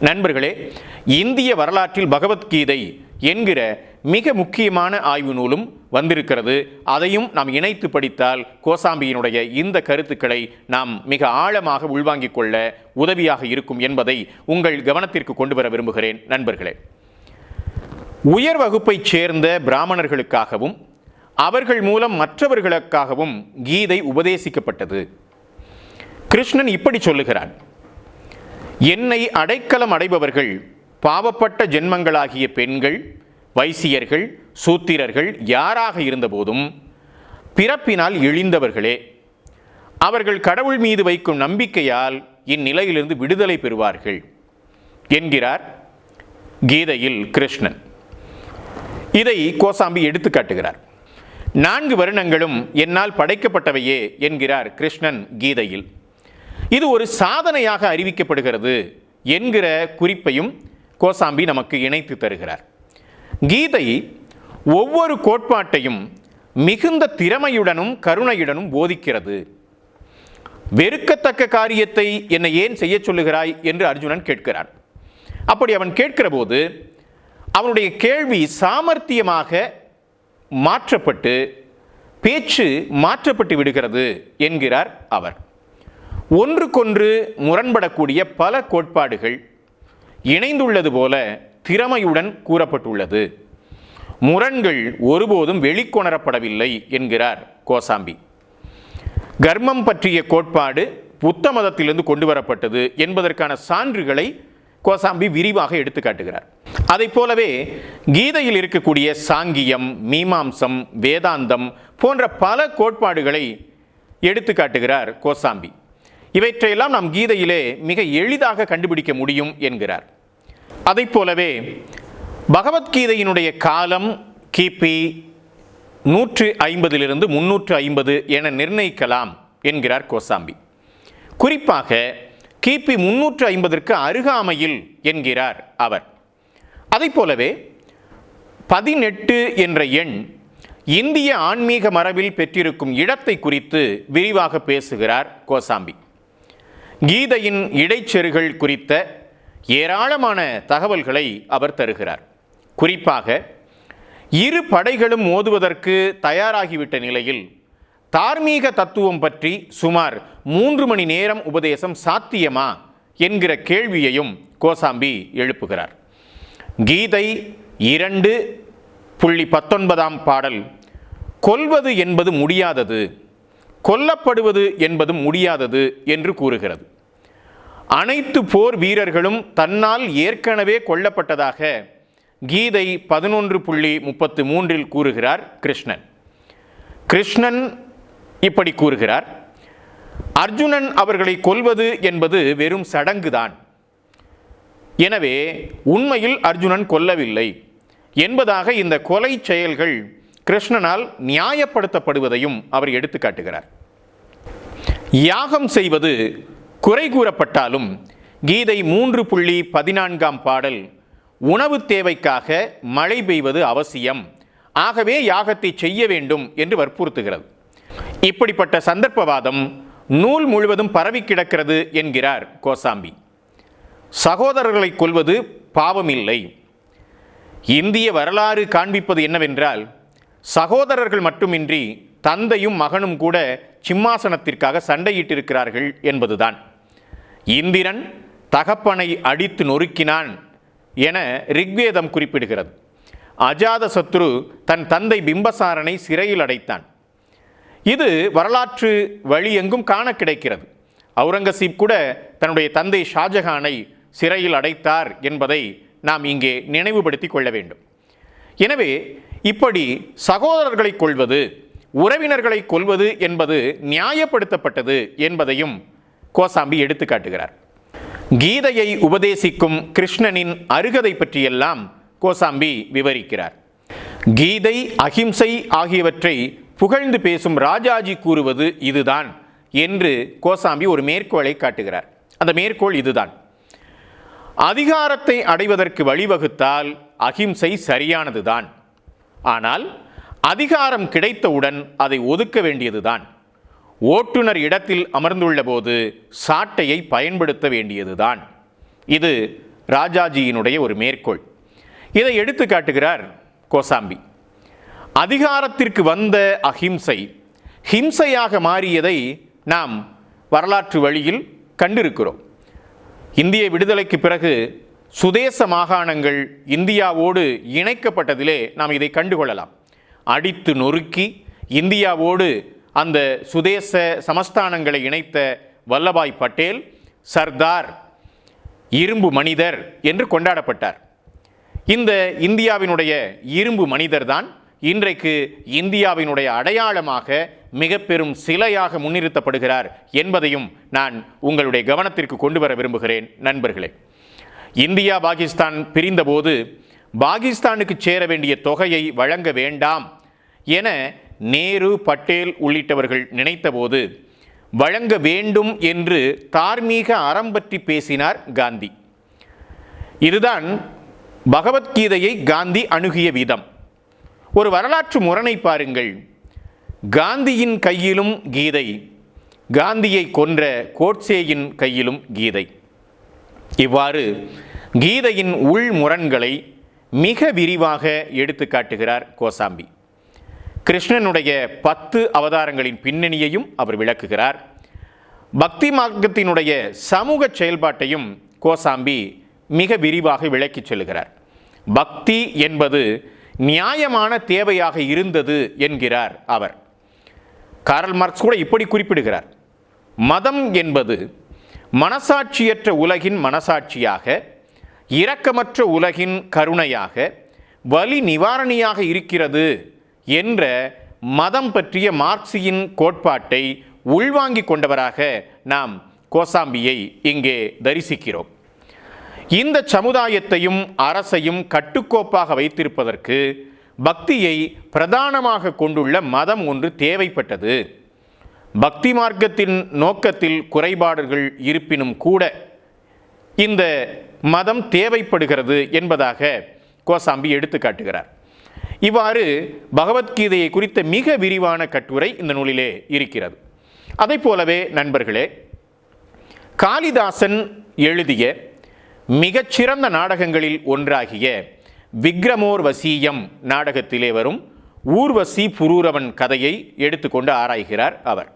நண்பர்களே, இந்திய வரலாற்றில் பகவத்கீதை என்கிற மிக முக்கியமான ஆய்வு நூலும் வந்திருக்கிறது. அதையும் நாம் இணைத்து படித்தால் கோசாம்பியினுடைய இந்த கருத்துக்களை நாம் மிக ஆழமாக உள்வாங்கிக் கொள்ள உதவியாக இருக்கும் என்பதை உங்கள் கவனத்திற்கு கொண்டு வர விரும்புகிறேன். நண்பர்களே, உயர் வகுப்பைச் சேர்ந்த பிராமணர்களுக்காகவும் அவர்கள் மூலம் மற்றவர்களுக்காகவும் கீதை உபதேசிக்கப்பட்டது. கிருஷ்ணன் இப்படி சொல்லுகிறான்: என்னை அடைக்கலம் அடைபவர்கள் பாவப்பட்ட ஜென்மங்களாகிய பெண்கள், வைசியர்கள், சூத்திரர்கள் யாராக இருந்தபோதும் பிறப்பினால் இழிந்தவர்களே. அவர்கள் கடவுள் மீது வைக்கும் நம்பிக்கையால் இந்நிலையிலிருந்து விடுதலை பெறுவார்கள் என்கிறார் கீதையில் கிருஷ்ணன். இதை கோசாம்பி எடுத்து காட்டுகிறார். 4 வருணங்களும் என்னால் படைக்கப்பட்டவையே என்கிறார் கிருஷ்ணன் கீதையில். இது ஒரு சாதனையாக அறிவிக்கப்படுகிறது என்கிற குறிப்பையும் கோசாம்பி நமக்கு இணைத்து தருகிறார். கீதை ஒவ்வொரு கோட்பாட்டையும் மிகுந்த திறமையுடனும் கருணையுடனும் போதிக்கிறது. வெறுக்கத்தக்க காரியத்தை என்னை ஏன் செய்ய சொல்லுகிறாய் என்று அர்ஜுனன் கேட்கிறான். அப்படி அவன் கேட்கிற போது அவனுடைய கேள்வி சாமர்த்தியமாக மாற்றப்பட்டு பேச்சு மாற்றப்பட்டு விடுகிறது என்கிறார் அவர். ஒன்றுக்கொன்று முரண்படக்கூடிய பல கோட்பாடுகள் இணைந்துள்ளது போல திறமையுடன் கூறப்பட்டுள்ளது. முரண்கள் ஒருபோதும் வெளிக்கொணரப்படவில்லை என்கிறார் கோசாம்பி. கர்மம் பற்றிய கோட்பாடு புத்த மதத்திலிருந்து கொண்டு வரப்பட்டது என்பதற்கான சான்றுகளை கோசாம்பி விரிவாக எடுத்து காட்டுகிறார். அதை போலவே கீதையில் இருக்கக்கூடிய சாங்கியம், மீமாம்சம், வேதாந்தம் போன்ற பல கோட்பாடுகளை எடுத்து காட்டுகிறார் கோசாம்பி. இவற்றையெல்லாம் நாம் கீதையிலே மிக எளிதாக கண்டுபிடிக்க முடியும் என்கிறார். அதை போலவே பகவத்கீதையினுடைய காலம் கிபி 150 350 என நிர்ணயிக்கலாம் என்கிறார் கோசாம்பி. குறிப்பாக கிபி 350 அருகாமையில் என்கிறார் அவர். அதை போலவே 18 என்ற எண் இந்திய ஆன்மீக மரபில் பெற்றிருக்கும் இடத்தை குறித்து விரிவாக பேசுகிறார் கோசாம்பி. கீதையின் இடைச்செருகள் குறித்த ஏராளமான தகவல்களை அவர் தருகிறார். குறிப்பாக இரு படைகளும் மோதுவதற்கு தயாராகிவிட்ட நிலையில் தார்மீக தத்துவம் பற்றி சுமார் 3 மணி நேரம் உபதேசம் சாத்தியமா என்கிற கேள்வியையும் கோசாம்பி எழுப்புகிறார். கீதை 2.19 பாடல், கொல்வது என்பது முடியாதது, கொல்லப்படுவது என்பதும் முடியாதது என்று கூறுகிறது. அனைத்து போர் வீரர்களும் தன்னால் ஏற்கனவே கொல்லப்பட்டதாக கீதை 11.33 கூறுகிறார் கிருஷ்ணன். கிருஷ்ணன் இப்படி கூறுகிறார்: அர்ஜுனன் அவர்களை கொல்வது என்பது வெறும் சடங்குதான். எனவே உண்மையில் அர்ஜுனன் கொல்லவில்லை என்பதாக இந்த கொலை செயல்கள் கிருஷ்ணனால் நியாயப்படுத்தப்படுவதையும் அவர் எடுத்து காட்டுகிறார். யாகம் செய்வது குறை கூறப்பட்டாலும் கீதை 3.14 பாடல், உணவு தேவைக்காக மழை பெய்வது அவசியம், ஆகவே யாகத்தை செய்ய வேண்டும் என்று வற்புறுத்துகிறது. இப்படிப்பட்ட சந்தர்ப்பவாதம் நூல் முழுவதும் பரவி கிடக்கிறது என்கிறார் கோசாம்பி. சகோதரர்களை கொல்வது பாவமில்லை. இந்திய வரலாறு காண்பிப்பது என்னவென்றால், சகோதரர்கள் மட்டுமின்றி தந்தையும் மகனும் கூட சிம்மாசனத்திற்காக சண்டையிட்டிருக்கிறார்கள் என்பதுதான். இந்திரன் தகப்பனை அடித்து நொறுக்கினான் என ரிக்வேதம் குறிப்பிடுகிறது. அஜாதசத்ரு தன் தந்தை பிம்பசாரனை சிறையில் அடைத்தான். இது வரலாற்று வழி எங்கும் காண கிடைக்கிறது. அவுரங்கசீப் கூட தன்னுடைய தந்தை ஷாஜஹானை சிறையில் அடைத்தார் என்பதை நாம் இங்கே நினைவுபடுத்திக் கொள்ள வேண்டும். எனவே இப்படி சகோதரர்களை கொல்வது, உறவினர்களை கொல்வது என்பது நியாயப்படுத்தப்பட்டது என்பதையும் கோசாம்பி எடுத்து காட்டுகிறார். கீதையை உபதேசிக்கும் கிருஷ்ணனின் அருகதை பற்றியெல்லாம் கோசாம்பி விவரிக்கிறார். கீதை, அகிம்சை ஆகியவற்றை புகழ்ந்து பேசும் ராஜாஜி கூறுவது இதுதான் என்று கோசாம்பி ஒரு மேற்கோளை காட்டுகிறார். அந்த மேற்கோள் இதுதான்: அதிகாரத்தை அடைவதற்கு வழிவகுத்தால் அகிம்சை சரியானதுதான், ஆனால் அதிகாரம் கிடைத்தவுடன் அதை ஒதுக்க வேண்டியதுதான். ஓட்டுநர் இடத்தில் அமர்ந்துள்ள போது சாட்டையை பயன்படுத்த வேண்டியதுதான். இது ராஜாஜியினுடைய ஒரு மேற்கோள். இதை எடுத்து காட்டுகிறார் கோசாம்பி. அதிகாரத்திற்கு வந்த அஹிம்சை ஹிம்சையாக மாறியதை நாம் வரலாற்று வழியில் கண்டிருக்கிறோம். இந்திய விடுதலைக்கு பிறகு சுதேச மாகாணங்கள் இந்தியாவோடு இணைக்கப்பட்டதிலே நாம் இதை கண்டுகொள்ளலாம். அடித்து நொறுக்கி இந்தியாவோடு அந்த சுதேச சமஸ்தானங்களை இணைத்த வல்லபாய் பட்டேல் சர்தார், இரும்பு மனிதர் என்று கொண்டாடப்பட்டார். இந்த இந்தியாவினுடைய இரும்பு மனிதர் தான் இன்றைக்கு இந்தியாவினுடைய அடையாளமாக மிக பெரும் சிலையாக முன்னிறுத்தப்படுகிறார் என்பதையும் நான் உங்களுடைய கவனத்திற்கு கொண்டு வர விரும்புகிறேன். நண்பர்களே, இந்தியா பாகிஸ்தான் பிரிந்தபோது பாகிஸ்தானுக்கு சேர வேண்டிய தொகையை வழங்க வேண்டாம் என நேரு, பட்டேல் உள்ளிட்டவர்கள் நினைத்தபோது வழங்க வேண்டும் என்று தார்மீக அறம் பற்றி பேசினார் காந்தி. இதுதான் பகவத்கீதையை காந்தி அணுகிய விதம். ஒரு வரலாற்று முரணை பாருங்கள். காந்தியின் கையிலும் கீதை, காந்தியை கொன்ற கோட்சேயின் கையிலும் கீதை. இவ்வாறு கீதையின் உள் முரண்களை மிக விரிவாக எடுத்து காட்டுகிறார் கோசாம்பி. கிருஷ்ணனுடைய 10 அவதாரங்களின் பின்னணியையும் அவர் விளக்குகிறார். பக்தி மார்க்கத்தினுடைய சமூக செயல்பாட்டையும் கோசாம்பி மிக விரிவாக விளக்கிச் சொல்லுகிறார். பக்தி என்பது நியாயமான தேவையாக இருந்தது என்கிறார் அவர். கார்ல் மார்க்ஸ் கூட இப்படி குறிப்பிடுகிறார். மதம் என்பது மனசாட்சியற்ற உலகின் மனசாட்சியாக, இரக்கமற்ற உலகின் கருணையாக, வலி நிவாரணியாக இருக்கிறது என்ற மதம் பற்றிய மார்க்சியின் கோட்பாட்டை உள்வாங்கிக் கொண்டவராக நாம் கோசாம்பியை இங்கே தரிசிக்கிறோம். இந்த சமுதாயத்தையும் அரசையும் கட்டுக்கோப்பாக வைத்திருப்பதற்கு பக்தியை பிரதானமாக கொண்டுள்ள மதம் ஒன்று தேவைப்பட்டது. பக்தி மார்க்கத்தின் நோக்கத்தில் குறைபாடுகள் இருப்பினும் கூட இந்த மதம் தேவைப்படுகிறது என்பதாக கோசாம்பி எடுத்து காட்டுகிறார். இவ்வாறு பகவத்கீதையை குறித்த மிக விரிவான கட்டுரை இந்த நூலிலே இருக்கிறது. அதை போலவே நண்பர்களே, காளிதாசன் எழுதிய மிகச்சிறந்த நாடகங்களில் ஒன்றாகிய விக்ரமோர்வசீயம் நாடகத்திலே வரும் ஊர்வசி புரூரவன் கதையை எடுத்துக்கொண்டு ஆராய்கிறார் அவர்.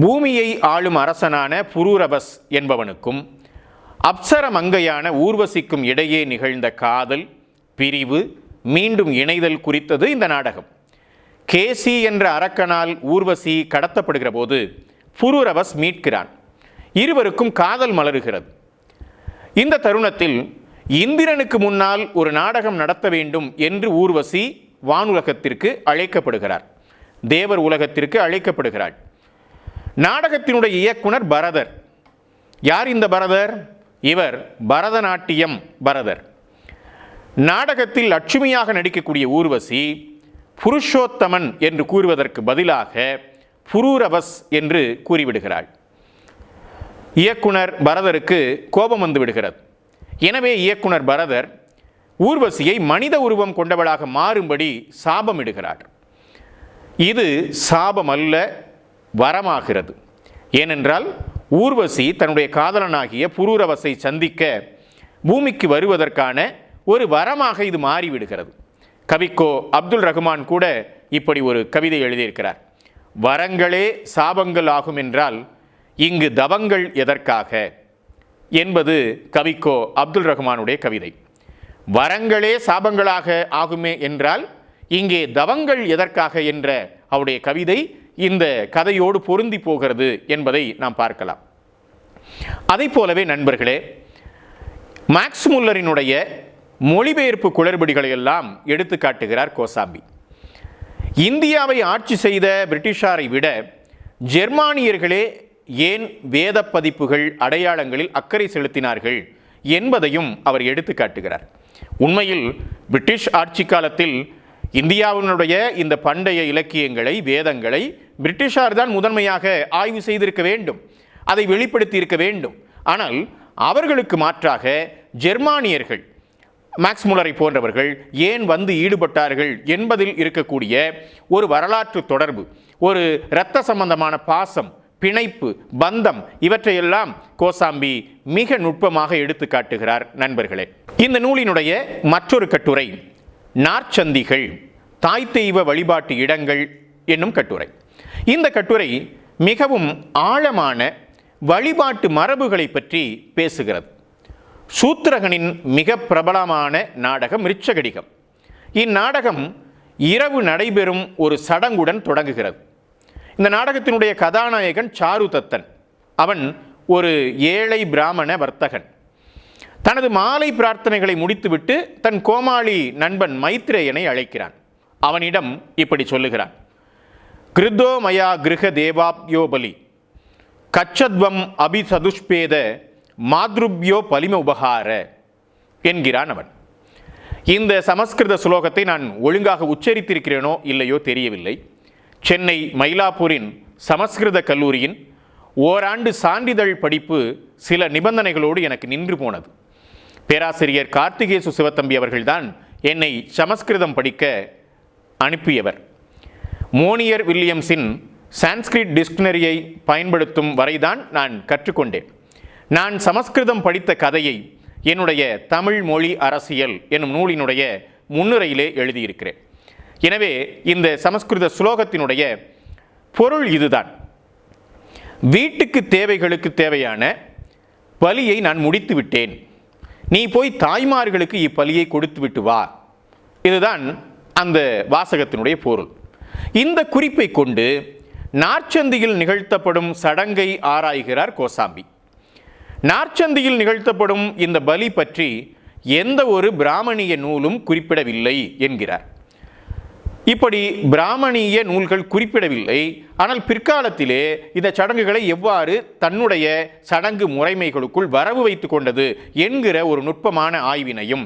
பூமியை ஆளும் அரசனான புரூரவஸ் என்பவனுக்கும் அப்சர மங்கையான ஊர்வசிக்கும் இடையே நிகழ்ந்த காதல், பிரிவு, மீண்டும் இணைதல் குறித்தது இந்த நாடகம். கேசி என்ற அரக்கனால் ஊர்வசி கடத்தப்படுகிற போது புரூரவஸ் மீட்கிறான். இருவருக்கும் காதல் மலருகிறது. இந்த தருணத்தில் இந்திரனுக்கு முன்னால் ஒரு நாடகம் நடத்த வேண்டும் என்று ஊர்வசி வானுலகத்திற்கு அழைக்கப்படுகிறார். தேவர் உலகத்திற்கு அழைக்கப்படுகிறாள். நாடகத்தினுடைய இயக்குனர் பரதர். யார் இந்த பரதர்? இவர் பரதநாட்டியம் பரதர். நாடகத்தில் லட்சுமியாக நடிக்கக்கூடிய ஊர்வசி புருஷோத்தமன் என்று கூறுவதற்கு பதிலாக புரூரவஸ் என்று கூறிவிடுகிறாள். இயக்குனர் பரதருக்கு கோபம் வந்து விடுகிறது. எனவே இயக்குனர் பரதர் ஊர்வசியை மனித உருவம் கொண்டவளாக மாறும்படி சாபமிடுகிறார். இது சாபம் அல்ல, வரமாகிறது. ஏனென்றால் ஊர்வசி தன்னுடைய காதலனாகிய புரூரவஸை சந்திக்க பூமிக்கு வருவதற்கான ஒரு வரமாக இது மாறிவிடுகிறது. கவிக்கோ அப்துல் ரஹ்மான் கூட இப்படி ஒரு கவிதை எழுதியிருக்கிறார். வரங்களே சாபங்கள் ஆகும் என்றால் இங்கு தவங்கள் எதற்காக என்பது கவிக்கோ அப்துல் ரஹ்மானுடைய கவிதை. வரங்களே சாபங்களாக ஆகுமே என்றால் இங்கே தவங்கள் எதற்காக என்ற அவருடைய கவிதை இந்த கதையோடு பொருந்தி போகிறது என்பதை நாம் பார்க்கலாம். அதை போலவே நண்பர்களே, மேக்ஸ் முல்லரினுடைய மொழிபெயர்ப்பு குளறுபடிகளை எல்லாம் எடுத்து காட்டுகிறார் கோசாம்பி. இந்தியாவை ஆட்சி செய்த பிரிட்டிஷாரை விட ஜெர்மானியர்களே ஏன் வேத பதிப்புகள் அடையாளங்களில் அக்கறை செலுத்தினார்கள் என்பதையும் அவர் எடுத்து காட்டுகிறார். உண்மையில் பிரிட்டிஷ் ஆட்சி காலத்தில் இந்தியாவினுடைய இந்த பண்டைய இலக்கியங்களை, வேதங்களை பிரிட்டிஷார் தான் முதன்மையாக ஆய்வு செய்திருக்க வேண்டும், அதை வெளிப்படுத்தி இருக்க வேண்டும். ஆனால் அவர்களுக்கு மாற்றாக ஜெர்மானியர்கள், மேக்ஸ் முல்லரை போன்றவர்கள் ஏன் வந்து ஈடுபட்டார்கள் என்பதில் இருக்கக்கூடிய ஒரு வரலாற்று தொடர்பு, ஒரு இரத்த சம்பந்தமான பாசம், பிணைப்பு, பந்தம், இவற்றையெல்லாம் கோசாம்பி மிக நுட்பமாக எடுத்து காட்டுகிறார். நண்பர்களே, இந்த நூலினுடைய மற்றொரு கட்டுரை நாற்சந்திகள், தாய் தெய்வ வழிபாட்டு இடங்கள் என்னும் கட்டுரை. இந்த கட்டுரை மிகவும் ஆழமான வழிபாட்டு மரபுகளை பற்றி பேசுகிறது. சூத்திரகனின் மிக பிரபலமான நாடகம் மிருச்சகடிகம். இந்நாடகம் இரவு நடைபெறும் ஒரு சடங்குடன் தொடங்குகிறது. இந்த நாடகத்தினுடைய கதாநாயகன் சாருதத்தன். அவன் ஒரு ஏழை பிராமண வர்த்தகன். தனது மாலை பிரார்த்தனைகளை முடித்துவிட்டு தன் கோமாளி நண்பன் மைத்ரேயனை அழைக்கிறான். அவனிடம் இப்படி சொல்லுகிறான்: கிருத்தோ மயா கிருஹ தேவாப்யோபலி கச்சத்வம் அபிசதுஷ்பேத மாத்ருப்யோ பலிம உபகார என்கிறான் அவன். இந்த சமஸ்கிருத ஸ்லோகத்தை நான் ஒழுங்காக உச்சரித்திருக்கிறேனோ இல்லையோ தெரியவில்லை. சென்னை மயிலாப்பூரின் சமஸ்கிருத கல்லூரியின் ஓராண்டு சான்றிதழ் படிப்பு சில நிபந்தனைகளோடு எனக்கு நின்று போனது. பேராசிரியர் கார்த்திகேசு சிவத்தம்பி அவர்கள்தான் என்னை சமஸ்கிருதம் படிக்க அனுப்பியவர். மோனியர் வில்லியம்ஸின் சான்ஸ்கிரிட் டிக்ஷனரியை பயன்படுத்தும் வரைதான் நான் கற்றுக்கொண்டேன். நான் சமஸ்கிருதம் படித்த கதையை என்னுடைய தமிழ் மொழி அரசியல் என்னும் நூலினுடைய முன்னுரையிலே எழுதியிருக்கிறேன். எனவே இந்த சமஸ்கிருத ஸ்லோகத்தினுடைய பொருள் இதுதான்: வீட்டுக்கு தேவைகளுக்கு தேவையான பலியை நான் முடித்து விட்டேன், நீ போய் தாய்மார்களுக்கு இப்பலியை கொடுத்து விட்டு வா. இதுதான் அந்த வாசகத்தினுடைய பொருள். இந்த குறிப்பை கொண்டு நாற்சந்தியில் நிகழ்த்தப்படும் சடங்கை ஆராய்கிறார் கோசாம்பி. நாற்சந்தியில் நிகழ்த்தப்படும் இந்த பலி பற்றி எந்த ஒரு பிராமணிய நூலும் குறிப்பிடவில்லை என்கிறார். இப்படி பிராமணிய நூல்கள் குறிப்பிடவில்லை. ஆனால் பிற்காலத்திலே இந்த சடங்குகளை எவ்வாறு தன்னுடைய சடங்கு முறைமைகளுக்குள் வரவு வைத்து கொண்டது என்கிற ஒரு நுட்பமான ஆய்வினையும்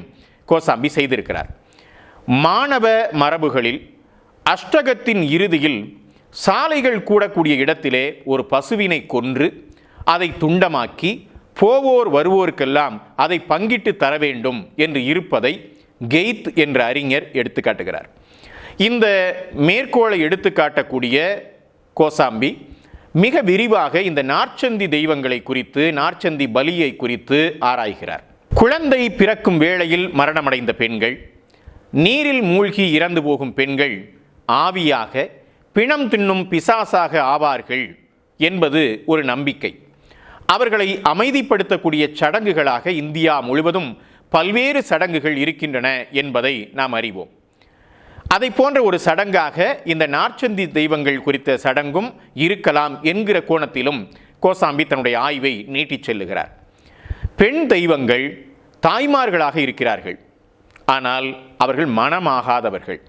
கோசாம்பி செய்திருக்கிறார். மாணவ மரபுகளில் அஷ்டகத்தின் இறுதியில் சாலைகள் கூடக்கூடிய இடத்திலே ஒரு பசுவினை கொன்று அதை துண்டமாக்கி போவோர் வருவோருக்கெல்லாம் அதை பங்கிட்டு தர வேண்டும் என்று இருப்பதை கெய்த் என்ற அறிஞர் எடுத்துக்காட்டுகிறார். இந்த மேற்கோளை எடுத்துக்காட்டக்கூடிய கோசாம்பி மிக விரிவாக இந்த நாற்சந்தி தெய்வங்களை குறித்து, நாற்சந்தி பலியை குறித்து ஆராய்கிறார். குழந்தை பிறக்கும் வேளையில் மரணமடைந்த பெண்கள், நீரில் மூழ்கி இறந்து போகும் பெண்கள் ஆவியாக பிணம் தின்னும் பிசாசாக ஆவார்கள் என்பது ஒரு நம்பிக்கை. அவர்களை அமைதிப்படுத்தக்கூடிய சடங்குகளாக இந்தியா முழுவதும் பல்வேறு சடங்குகள் இருக்கின்றன என்பதை நாம் அறிவோம். அதை போன்ற ஒரு சடங்காக இந்த நாற்சந்தி தெய்வங்கள் குறித்த சடங்கும் இருக்கலாம் என்கிற கோணத்திலும் கோசாம்பி தன்னுடைய ஆய்வை நீட்டிச் செல்லுகிறார். பெண் தெய்வங்கள் தாய்மார்களாக இருக்கிறார்கள், ஆனால் அவர்கள் மனமாகாதவர்கள்.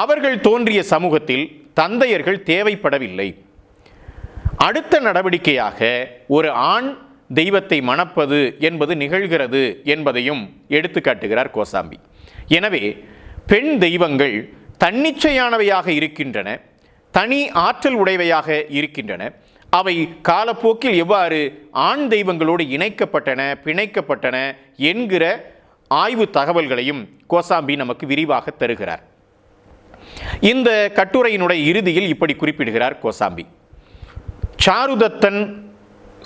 அவர்கள் தோன்றிய சமூகத்தில் தந்தையர்கள் தேவைப்படவில்லை. அடுத்த நடவடிக்கையாக ஒரு ஆண் தெய்வத்தை மணப்பது என்பது நிகழ்கிறது என்பதையும் எடுத்துக்காட்டுகிறார் கோசாம்பி. எனவே பெண் தெய்வங்கள் தன்னிச்சையானவையாக இருக்கின்றன, தனி ஆற்றல் உடையவையாக இருக்கின்றன. அவை காலப்போக்கில் எவ்வாறு ஆண் தெய்வங்களோடு இணைக்கப்பட்டன, பிணைக்கப்பட்டன என்கிற ஆய்வு தகவல்களையும் கோசாம்பி நமக்கு விரிவாக தருகிறார். இந்த கட்டுரையினுடைய இறுதியில் இப்படி குறிப்பிடுகிறார் கோசாம்பி: சாருதத்தன்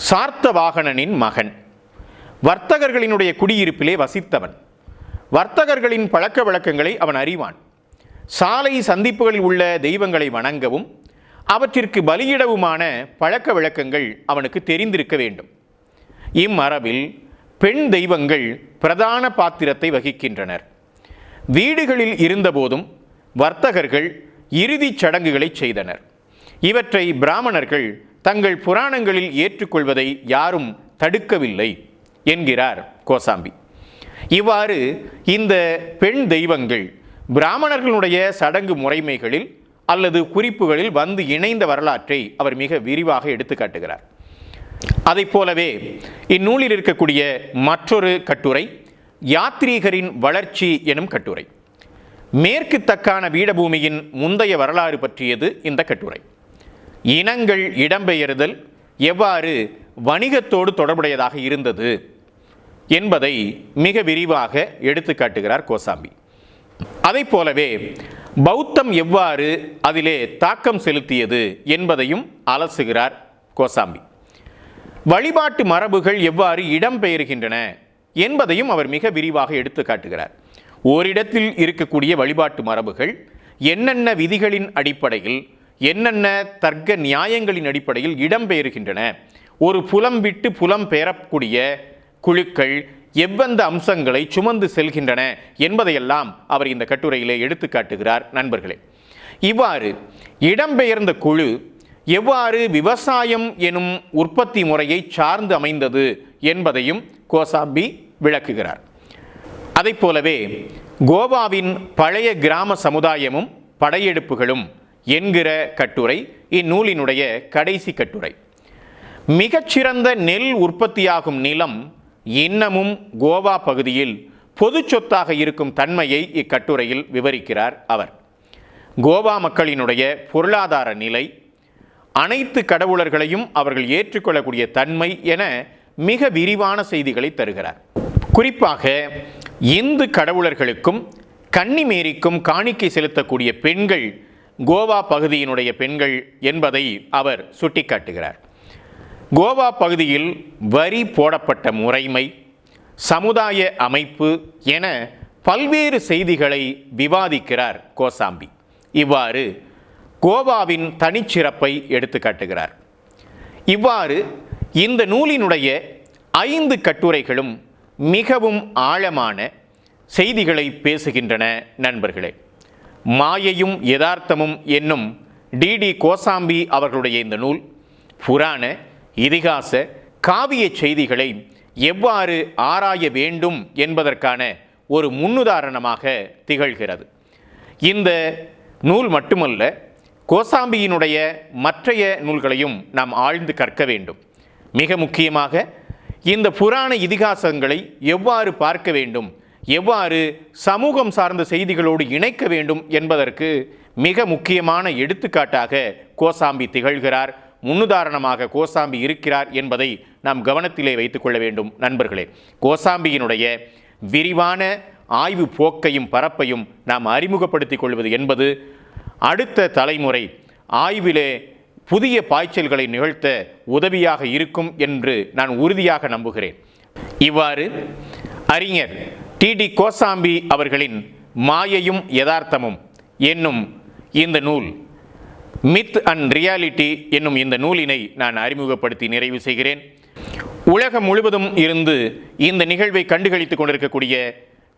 சார்த்தவாகனனின் மகன், வர்த்தகர்களினுடைய குடியிருப்பிலே வசித்தவன். வர்த்தகர்களின் பழக்க வழக்கங்களை அவன் அறிவான். சாலை சந்திப்புகளில் உள்ள தெய்வங்களை வணங்கவும் அவற்றிற்கு பலியிடவுமான பழக்க வழக்கங்கள் அவனுக்கு தெரிந்திருக்க வேண்டும். இம்மரபில் பெண் தெய்வங்கள் பிரதான பாத்திரத்தை வகிக்கின்றனர். வீடுகளில் இருந்தபோதும் வர்த்தகர்கள் இறுதிச் சடங்குகளை செய்தனர். இவற்றை பிராமணர்கள் தங்கள் புராணங்களில் ஏற்றுக்கொள்வதை யாரும் தடுக்கவில்லை என்கிறார் கோசாம்பி. இவ்வாறு இந்த பெண் தெய்வங்கள் பிராமணர்களுடைய சடங்கு முறைமைகளில் அல்லது குறிப்புகளில் வந்து இணைந்த வரலாற்றை அவர் மிக விரிவாக எடுத்துக்காட்டுகிறார். அதை போலவே இந்நூலில் இருக்கக்கூடிய மற்றொரு கட்டுரை யாத்ரீகரின் வளர்ச்சி எனும் கட்டுரை. மேற்கு தக்கான பீடபூமியின் முந்தைய வரலாறு பற்றியது இந்த கட்டுரை. இனங்கள் இடம்பெயர்தல் எவ்வாறு வணிகத்தோடு தொடர்புடையதாக இருந்தது என்பதை மிக விரிவாக எடுத்துக்காட்டுகிறார் கோசாம்பி. அதை போலவே பௌத்தம் எவ்வாறு அதிலே தாக்கம் செலுத்தியது என்பதையும் அலசுகிறார் கோசாம்பி. வழிபாட்டு மரபுகள் எவ்வாறு இடம்பெயர்கின்றன என்பதையும் அவர் மிக விரிவாக எடுத்துக்காட்டுகிறார். ஓரிடத்தில் இருக்கக்கூடிய வழிபாட்டு மரபுகள் என்னென்ன விதிகளின் அடிப்படையில், என்னென்ன தர்க்க நியாயங்களின் அடிப்படையில் இடம்பெயர்கின்றன, ஒரு புலம் விட்டு புலம் பெறக்கூடிய குழுக்கள் எவ்வந்த அம்சங்களை சுமந்து செல்கின்றன என்பதையெல்லாம் அவர் இந்த கட்டுரையிலே எடுத்து காட்டுகிறார். நண்பர்களே, இவ்வாறு இடம்பெயர்ந்த குழு எவ்வாறு விவசாயம் எனும் உற்பத்தி முறையை சார்ந்து அமைந்தது என்பதையும் கோசாம்பி விளக்குகிறார். அதைப் போலவே கோவாவின் பழைய கிராம சமுதாயமும் படையெடுப்புகளும் என்கிற கட்டுரை இந்நூலினுடைய கடைசி கட்டுரை. மிகச்சிறந்த நெல் உற்பத்தியாகும் நிலம் இன்னமும் கோவா பகுதியில் பொது சொத்தாக இருக்கும் தன்மையை இக்கட்டுரையில் விவரிக்கிறார் அவர். கோவா மக்களினுடைய பொருளாதார நிலை, அனைத்து கடவுளர்களையும் அவர்கள் ஏற்றுக்கொள்ளக்கூடிய தன்மை என மிக விரிவான செய்திகளை தருகிறார். குறிப்பாக இந்து கடவுளர்களுக்கும் கன்னிமேரிக்கும் காணிக்கை செலுத்தக்கூடிய பெண்கள் கோவா பகுதியினுடைய பெண்கள் என்பதை அவர் சுட்டிக்காட்டுகிறார். கோவா பகுதியில் வரி போடப்பட்ட முறைமை, சமுதாய அமைப்பு என பல்வேறு செய்திகளை விவாதிக்கிறார் கோசாம்பி. இவ்வாறு கோவாவின் தனிச்சிறப்பை எடுத்து காட்டுகிறார். இவ்வாறு இந்த நூலினுடைய 5 கட்டுரைகளும் மிகவும் ஆழமான செய்திகளை பேசுகின்றன. நண்பர்களே, மாயையும் யதார்த்தமும் என்னும் டி கோசாம்பி அவர்களுடைய இந்த நூல் புராண, இதிகாச, காவிய செய்திகளை எவ்வாறு ஆராய வேண்டும் என்பதற்கான ஒரு முன்னுதாரணமாக திகழ்கிறது. இந்த நூல் மட்டுமல்ல, கோசாம்பியினுடைய மற்றைய நூல்களையும் நாம் ஆழ்ந்து கற்க வேண்டும். மிக முக்கியமாக இந்த புராண இதிகாசங்களை எவ்வாறு பார்க்க வேண்டும், எவ்வாறு சமூகம் சார்ந்த செய்திகளோடு இணைக்க வேண்டும் என்பதற்கு மிக முக்கியமான எடுத்துக்காட்டாக கோசாம்பி திகழ்கிறார். முன்னுதாரணமாக கோசாம்பி இருக்கிறார் என்பதை நாம் கவனத்திலே வைத்துக்கொள்ள வேண்டும். நண்பர்களே, கோசாம்பியினுடைய விரிவான ஆய்வு போக்கையும் பரப்பையும் நாம் அறிமுகப்படுத்திக் கொள்வது என்பது அடுத்த தலைமுறை ஆய்விலே புதிய பாய்ச்சல்களை நிகழ்த்த உதவியாக இருக்கும் என்று நான் உறுதியாக நம்புகிறேன். இவ்வாறு அறிஞர் டி கோசாம்பி அவர்களின் மாயையும் யதார்த்தமும் என்னும் இந்த நூல், மித் அண்ட் ரியாலிட்டி என்னும் இந்த நூலினை நான் அறிமுகப்படுத்தி நிறைவு செய்கிறேன். உலகம் முழுவதும் இருந்து இந்த நிகழ்வை கண்டுகளித்துக் கொண்டிருக்கக்கூடிய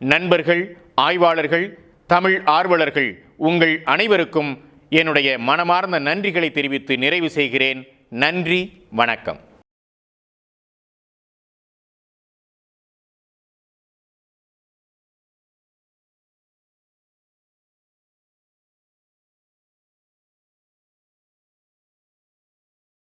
நண்பர்கள், ஆய்வாளர்கள், தமிழ் ஆர்வலர்கள் உங்கள் அனைவருக்கும் என்னுடைய மனமார்ந்த நன்றிகளை தெரிவித்து நிறைவு செய்கிறேன். நன்றி, வணக்கம்.